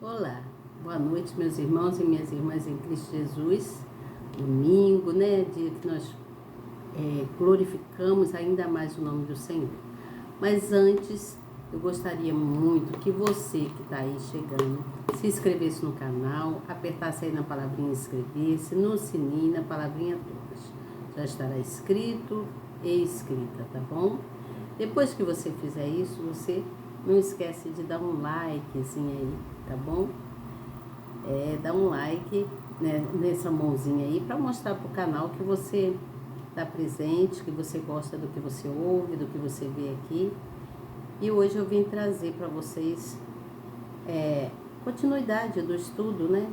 Olá, boa noite, meus irmãos e minhas irmãs em Cristo Jesus. Domingo, né? Dia que nós glorificamos ainda mais o nome do Senhor. Mas antes, eu gostaria muito que você que está aí chegando se inscrevesse no canal, apertasse aí na palavrinha inscrever-se, no sininho, na palavrinha todas. Já estará inscrito e inscrita, tá bom? Depois que você fizer isso, você não esquece de dar um likezinho aí, tá bom? Dá um like, né, nessa mãozinha aí para mostrar pro canal que você está presente, que você gosta do que você ouve, do que você vê aqui. E hoje eu vim trazer para vocês continuidade do estudo, né?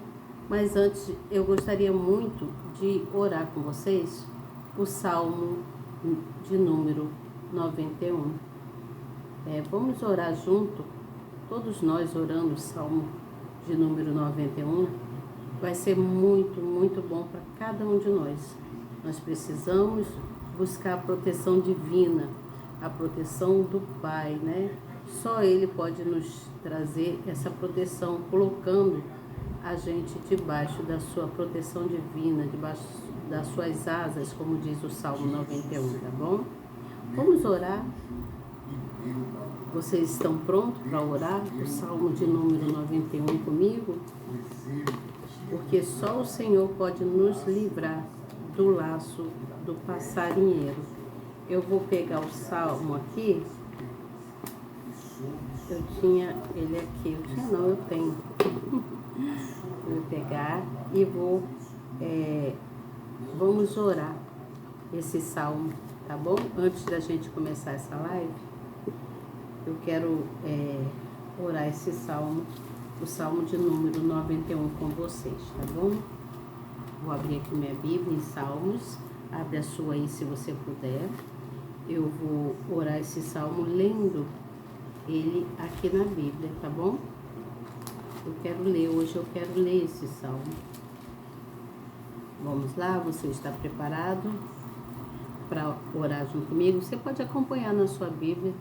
Mas antes eu gostaria muito de orar com vocês o Salmo de número 91. Vamos orar junto, todos nós orando o Salmo de número 91. Vai ser muito, muito bom para cada um de nós. Nós precisamos buscar a proteção divina, a proteção do Pai, né? Só Ele pode nos trazer essa proteção, colocando a gente debaixo da sua proteção divina, debaixo das suas asas, como diz o Salmo 91, tá bom? Vamos orar. Vocês estão prontos para orar o Salmo de número 91 comigo? Porque só o Senhor pode nos livrar do laço do passarinheiro. Eu vou pegar o Salmo aqui. Eu tinha ele aqui. Eu tenho. Vou pegar e vamos orar esse Salmo, tá bom? Antes da gente começar essa live, eu quero orar esse Salmo, o Salmo de número 91 com vocês, tá bom? Vou abrir aqui minha Bíblia em Salmos, abre a sua aí se você puder. Eu vou orar esse Salmo lendo ele aqui na Bíblia, tá bom? Hoje eu quero ler esse Salmo. Vamos lá, você está preparado para orar junto comigo? Você pode acompanhar na sua Bíblia.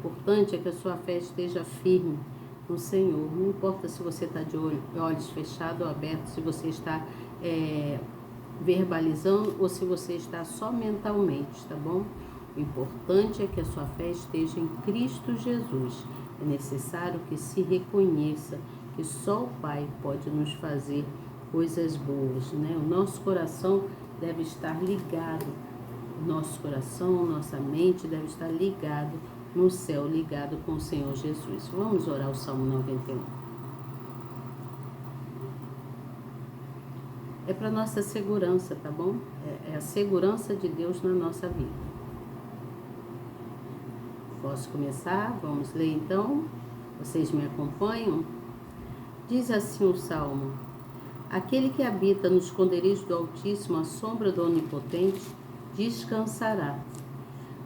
O importante é que a sua fé esteja firme no Senhor. Não importa se você está de olhos fechados ou abertos, se você está verbalizando ou se você está só mentalmente, tá bom? O importante é que a sua fé esteja em Cristo Jesus. É necessário que se reconheça que só o Pai pode nos fazer coisas boas, né? O nosso coração deve estar ligado. Nosso coração, nossa mente deve estar ligado no céu, ligado com o Senhor Jesus. Vamos orar o Salmo 91. É para nossa segurança, tá bom? É a segurança de Deus na nossa vida. Posso começar? Vamos ler então? Vocês me acompanham? Diz assim o Salmo: aquele que habita no esconderijo do Altíssimo, à sombra do Onipotente, descansará.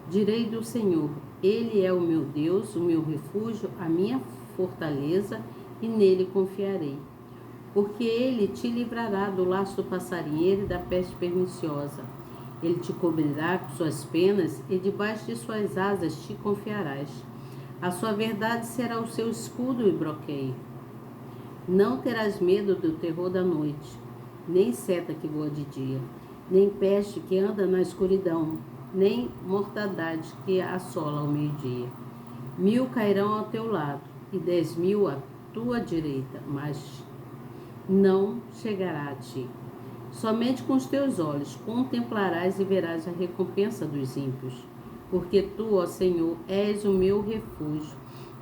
Direi do Senhor: Ele é o meu Deus, o meu refúgio, a minha fortaleza, e nele confiarei. Porque ele te livrará do laço do passarinheiro e da peste perniciosa. Ele te cobrirá com suas penas e debaixo de suas asas te confiarás. A sua verdade será o seu escudo e broqueio. Não terás medo do terror da noite, nem seta que voa de dia, nem peste que anda na escuridão, nem mortandade que assola ao meio-dia. 1000 cairão ao teu lado e 10.000 à tua direita, mas não chegará a ti. Somente com os teus olhos contemplarás e verás a recompensa dos ímpios. Porque tu, ó Senhor, és o meu refúgio.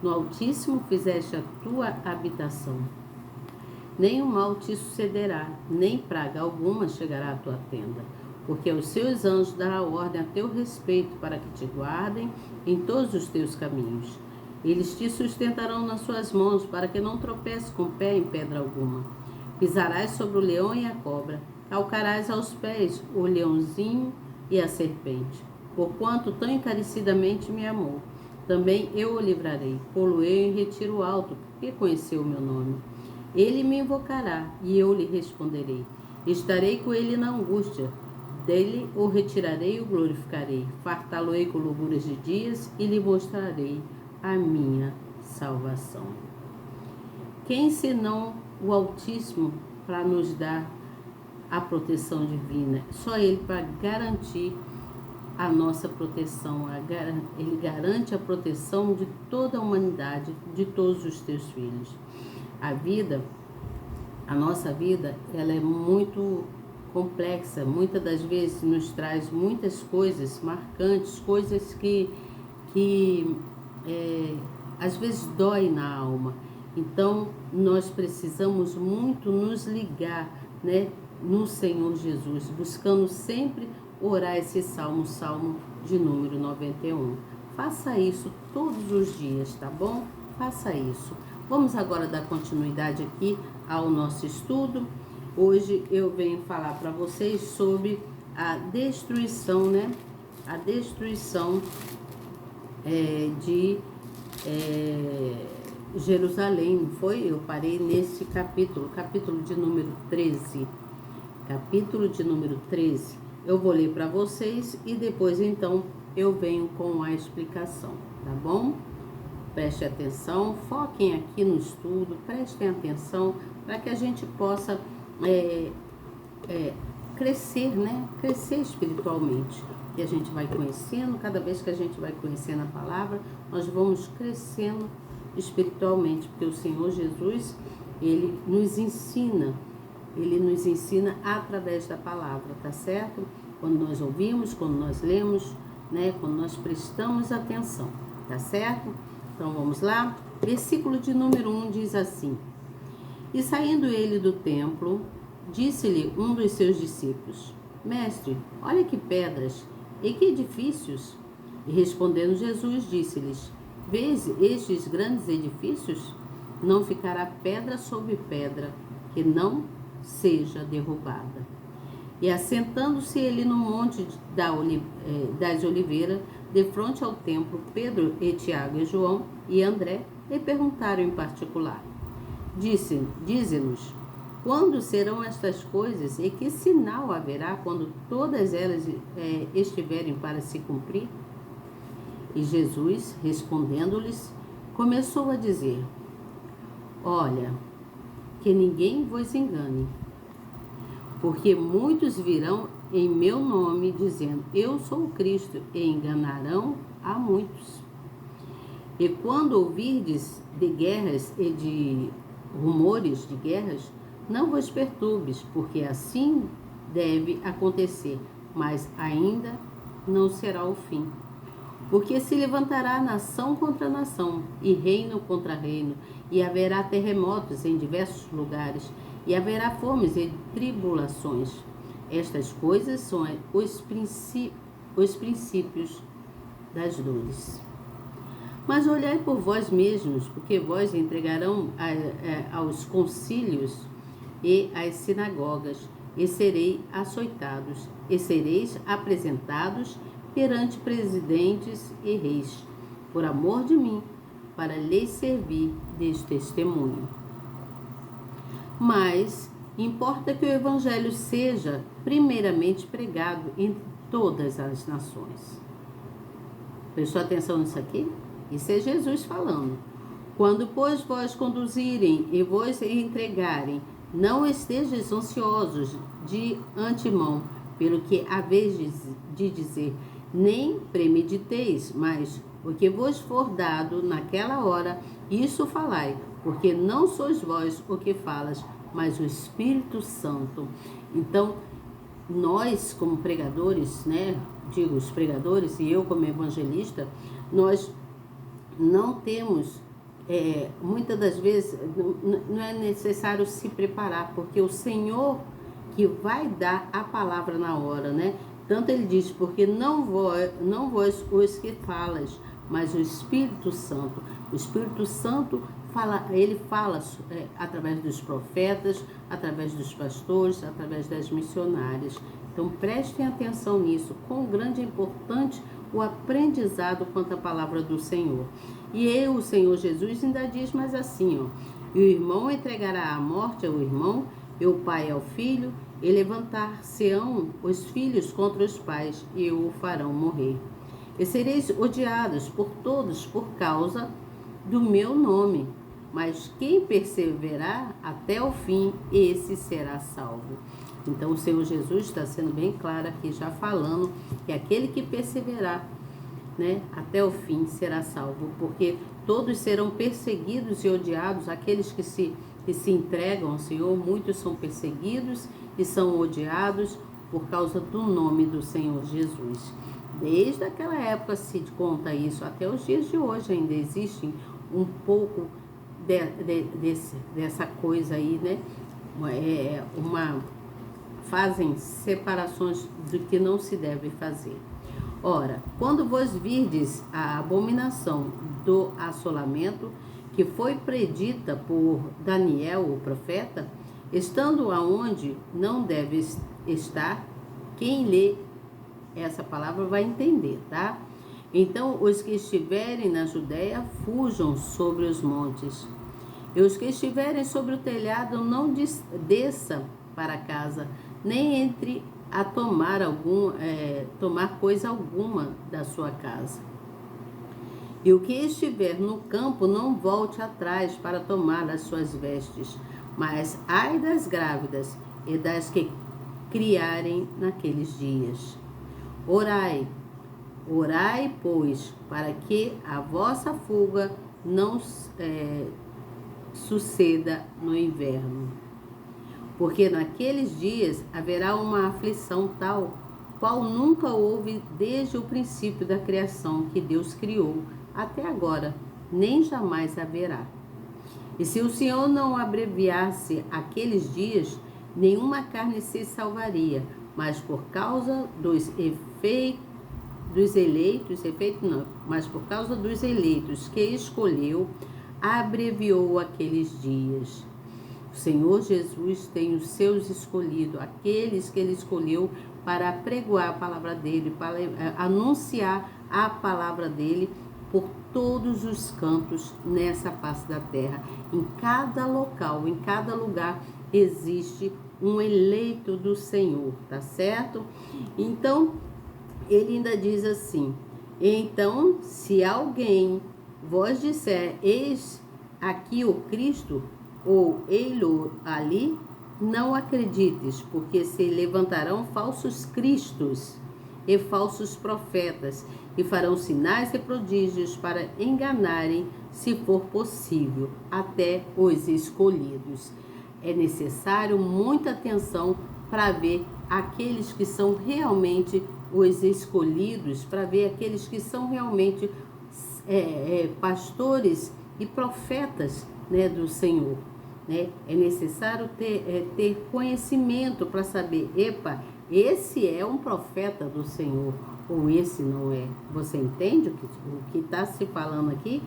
No Altíssimo fizeste a tua habitação. Nem o mal te sucederá, nem praga alguma chegará à tua tenda. Porque aos seus anjos dará ordem a teu respeito para que te guardem em todos os teus caminhos. Eles te sustentarão nas suas mãos para que não tropeces com o pé em pedra alguma. Pisarás sobre o leão e a cobra, calcarás aos pés o leãozinho e a serpente. Porquanto tão encarecidamente me amou, também eu o livrarei, pô-lo-ei em retiro alto, porque conheceu o meu nome. Ele me invocará e eu lhe responderei. Estarei com ele na angústia, dele o retirarei e o glorificarei. Fartá-lo-ei com loucuras de dias e lhe mostrarei a minha salvação. Quem senão o Altíssimo para nos dar a proteção divina? Só Ele para garantir a nossa proteção. Ele garante a proteção de toda a humanidade, de todos os teus filhos. A nossa vida, ela é muito complexa. Muitas das vezes nos traz muitas coisas marcantes, coisas que às vezes dói na alma. Então, nós precisamos muito nos ligar, né, no Senhor Jesus, buscando sempre orar esse salmo, Salmo de número 91. Faça isso todos os dias, tá bom? Faça isso. Vamos agora dar continuidade aqui ao nosso estudo. Hoje eu venho falar para vocês sobre a destruição, né? A destruição de Jerusalém, não foi? Eu parei nesse capítulo de número 13. Capítulo de número 13. Eu vou ler para vocês e depois então eu venho com a explicação, tá bom? Preste atenção, foquem aqui no estudo, prestem atenção para que a gente possa crescer, né? Crescer espiritualmente. E a gente vai conhecendo, cada vez que a gente vai conhecendo a palavra, nós vamos crescendo espiritualmente, porque o Senhor Jesus, Ele nos ensina através da palavra, tá certo? Quando nós ouvimos, quando nós lemos, né? Quando nós prestamos atenção, tá certo? Então vamos lá. Versículo de número 1 diz assim: E saindo ele do templo, disse-lhe um dos seus discípulos: Mestre, olha que pedras e que edifícios. E respondendo Jesus, disse-lhes: Vês estes grandes edifícios? Não ficará pedra sobre pedra que não seja derrubada. E assentando-se ele no monte das oliveiras, defronte ao templo, Pedro e Tiago e João e André lhe perguntaram em particular: Dize-nos, quando serão estas coisas e que sinal haverá quando todas elas estiverem para se cumprir? E Jesus, respondendo-lhes, começou a dizer: Olha, que ninguém vos engane, porque muitos virão em meu nome, dizendo, eu sou o Cristo, e enganarão a muitos. E quando ouvirdes de guerras e de rumores de guerras, não vos perturbes, porque assim deve acontecer, mas ainda não será o fim. Porque se levantará nação contra nação, e reino contra reino, e haverá terremotos em diversos lugares, e haverá fomes e tribulações. Estas coisas são os princípios das dores. Mas olhai por vós mesmos, porque vós entregarão aos concílios e às sinagogas, e sereis açoitados, e sereis apresentados perante presidentes e reis, por amor de mim, para lhes servir de testemunho. Mas importa que o Evangelho seja primeiramente pregado em todas as nações. Prestou atenção nisso aqui? Isso é Jesus falando. Quando, pois, vós conduzirem e vos entregarem, não estejais ansiosos de antemão, pelo que haveis de dizer, nem premediteis, mas o que vos for dado naquela hora, isso falai, porque não sois vós o que falas, mas o Espírito Santo. Então, nós como pregadores, né, digo os pregadores e eu como evangelista, nós não temos, muitas das vezes, não é necessário se preparar, porque o Senhor que vai dar a palavra na hora, né? Tanto ele diz, porque não vós os que falas, mas o Espírito Santo. O Espírito Santo ele fala através dos profetas, através dos pastores, através das missionárias. Então prestem atenção nisso, quão grande é importante o aprendizado quanto à palavra do Senhor. E o Senhor Jesus ainda diz mais assim, ó: e o irmão entregará a morte ao irmão, e o pai ao filho, e levantar-se-ão os filhos contra os pais, e o farão morrer. E sereis odiados por todos por causa do meu nome, mas quem perseverar até o fim, esse será salvo. Então o Senhor Jesus está sendo bem claro aqui, já falando que aquele que perseverar, né, até o fim será salvo, porque todos serão perseguidos e odiados, aqueles que se entregam ao Senhor, muitos são perseguidos e são odiados por causa do nome do Senhor Jesus. Desde aquela época se conta isso, até os dias de hoje ainda existe um pouco dessa coisa aí, né? Fazem separações do que não se deve fazer. Ora, quando vos virdes a abominação do assolamento, que foi predita por Daniel, o profeta, estando aonde não deve estar, quem lê essa palavra vai entender, tá? Então, os que estiverem na Judéia, fujam sobre os montes. E os que estiverem sobre o telhado, não desça para casa, nem entre a tomar coisa alguma da sua casa. E o que estiver no campo, não volte atrás para tomar as suas vestes. Mas ai das grávidas e das que criarem naqueles dias. Orai, pois, para que a vossa fuga não suceda no inverno. Porque naqueles dias haverá uma aflição tal, qual nunca houve desde o princípio da criação que Deus criou até agora, nem jamais haverá. E se o Senhor não abreviasse aqueles dias, nenhuma carne se salvaria, mas por causa dos eleitos que escolheu, abreviou aqueles dias. O Senhor Jesus tem os seus escolhidos, aqueles que Ele escolheu para pregoar a palavra dEle, para anunciar a palavra dEle por todos os cantos nessa face da terra. Em cada local, em cada lugar, existe um eleito do Senhor, tá certo? Então, ele ainda diz assim: então, se alguém vos disser, eis aqui o Cristo, ou ei-lo ali, não acredites, porque se levantarão falsos cristos e falsos profetas, e farão sinais e prodígios para enganarem, se for possível, até os escolhidos. É necessário muita atenção para ver aqueles que são realmente os escolhidos, para ver aqueles que são realmente pastores e profetas, né, do Senhor. Né? É necessário ter conhecimento para saber, esse é um profeta do Senhor, ou esse não é. Você entende o que está se falando aqui?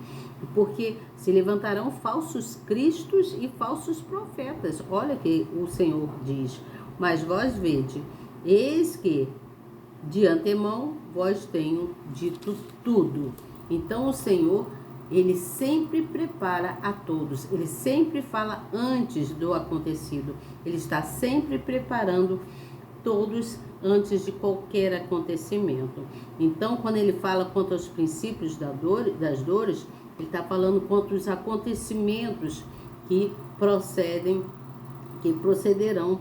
Porque se levantarão falsos cristos e falsos profetas. Olha que o Senhor diz: mas vós vede, eis que de antemão vós tenho dito tudo. Então o Senhor, Ele sempre prepara a todos, Ele sempre fala antes do acontecido, Ele está sempre preparando todos antes de qualquer acontecimento. Então, quando Ele fala quanto aos princípios das dores, Ele está falando quanto aos acontecimentos que procederão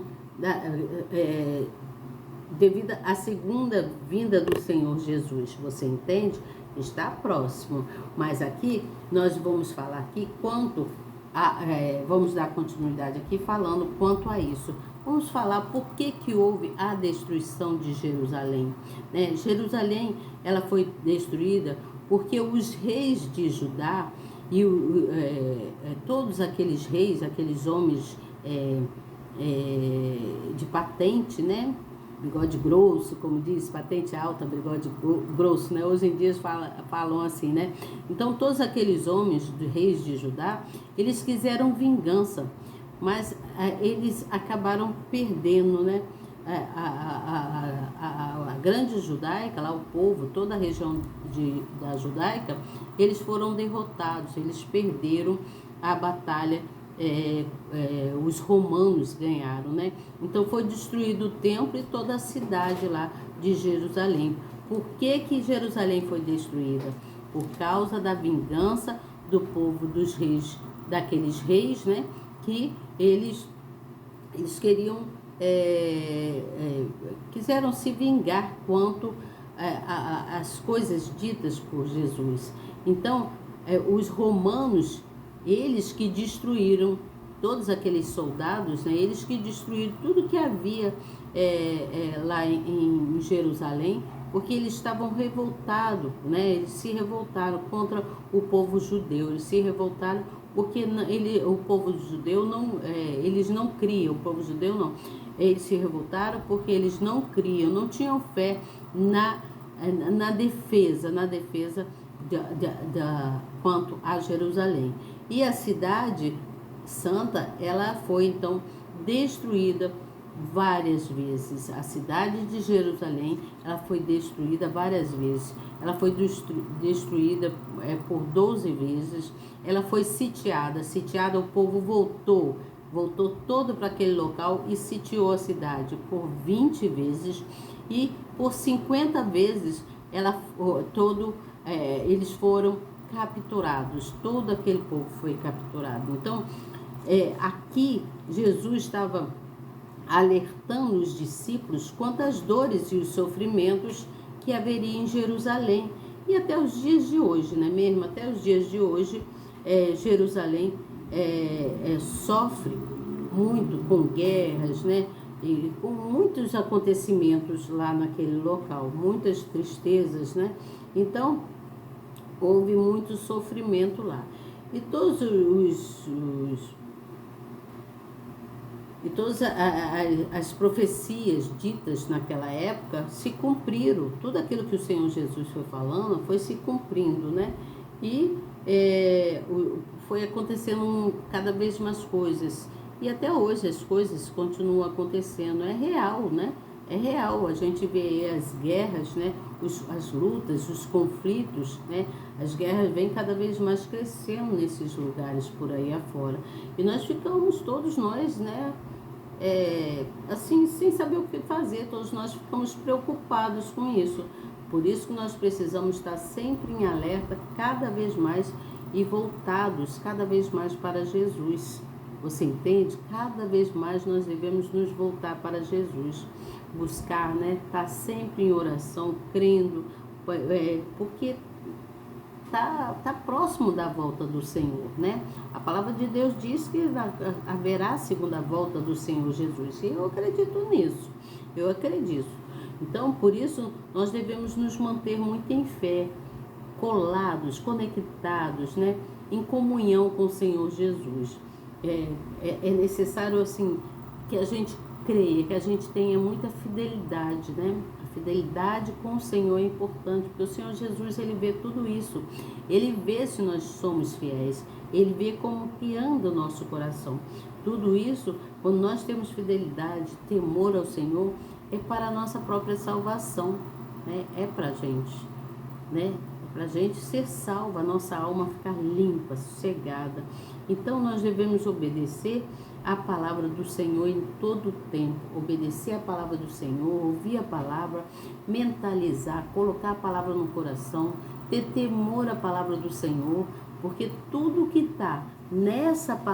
devido à segunda vinda do Senhor Jesus. Você entende? Está próximo. Mas aqui nós vamos falar aqui vamos dar continuidade aqui falando quanto a isso. Vamos falar por que houve a destruição de Jerusalém. Né? Jerusalém, ela foi destruída porque os reis de Judá e todos aqueles reis, aqueles homens de patente, né? Bigode grosso, como diz, patente alta, bigode grosso, né? Hoje em dia falam assim, né? Então, todos aqueles homens, reis de Judá, eles quiseram vingança, mas eles acabaram perdendo, né? A grande judaica, lá o povo, toda a região da judaica, eles foram derrotados, eles perderam a batalha. Os romanos ganharam, né? Então foi destruído o templo e toda a cidade lá de Jerusalém. Por que Jerusalém foi destruída? Por causa da vingança do povo dos reis daqueles reis, né, que eles queriam, quiseram se vingar quanto às coisas ditas por Jesus. Então, os romanos, eles que destruíram todos aqueles soldados, né, eles que destruíram tudo que havia lá em Jerusalém, porque eles estavam revoltados, né, eles se revoltaram contra o povo judeu, eles se revoltaram porque o povo judeu não, eles não criam, o povo judeu não, eles se revoltaram porque eles não criam, não tinham fé na defesa quanto a Jerusalém. E a cidade santa, ela foi então destruída várias vezes. A cidade de Jerusalém, ela foi destruída várias vezes. Ela foi destruída por 12 vezes. Ela foi sitiada, o povo voltou todo para aquele local e sitiou a cidade por 20 vezes. E por 50 vezes eles foram capturados, todo aquele povo foi capturado. Então, aqui Jesus estava alertando os discípulos quanto às dores e os sofrimentos que haveria em Jerusalém. E até os dias de hoje, né? Mesmo até os dias de hoje, Jerusalém sofre muito com guerras, né? E com muitos acontecimentos lá naquele local, muitas tristezas, né? Então, houve muito sofrimento lá. E todas as profecias ditas naquela época se cumpriram. Tudo aquilo que o Senhor Jesus foi falando foi se cumprindo, né? E foi acontecendo cada vez mais coisas. E até hoje as coisas continuam acontecendo. É real, né? É real. A gente vê as guerras, né? As lutas, os conflitos, né? As guerras vêm cada vez mais crescendo nesses lugares por aí afora. E nós ficamos, todos nós, né? Assim, sem saber o que fazer, todos nós ficamos preocupados com isso. Por isso que nós precisamos estar sempre em alerta, cada vez mais, e voltados cada vez mais para Jesus. Você entende? Cada vez mais nós devemos nos voltar para Jesus, buscar, né? Estar sempre em oração, crendo, porque tá próximo da volta do Senhor, né? A palavra de Deus diz que haverá a segunda volta do Senhor Jesus. E eu acredito nisso. Eu acredito. Então, por isso, nós devemos nos manter muito em fé, colados, conectados, né? Em comunhão com o Senhor Jesus. É necessário, assim, que a gente creia, que a gente tenha muita fidelidade, né? A fidelidade com o Senhor é importante, porque o Senhor Jesus, ele vê tudo isso. Ele vê se nós somos fiéis. Ele vê como que anda o nosso coração. Tudo isso, quando nós temos fidelidade, temor ao Senhor, é para a nossa própria salvação, né? É para a gente, né? Para a gente ser salva, a nossa alma ficar limpa, sossegada. Então, nós devemos obedecer a palavra do Senhor em todo o tempo. Obedecer a palavra do Senhor, ouvir a palavra, mentalizar, colocar a palavra no coração, ter temor à palavra do Senhor, porque tudo que está nessa palavra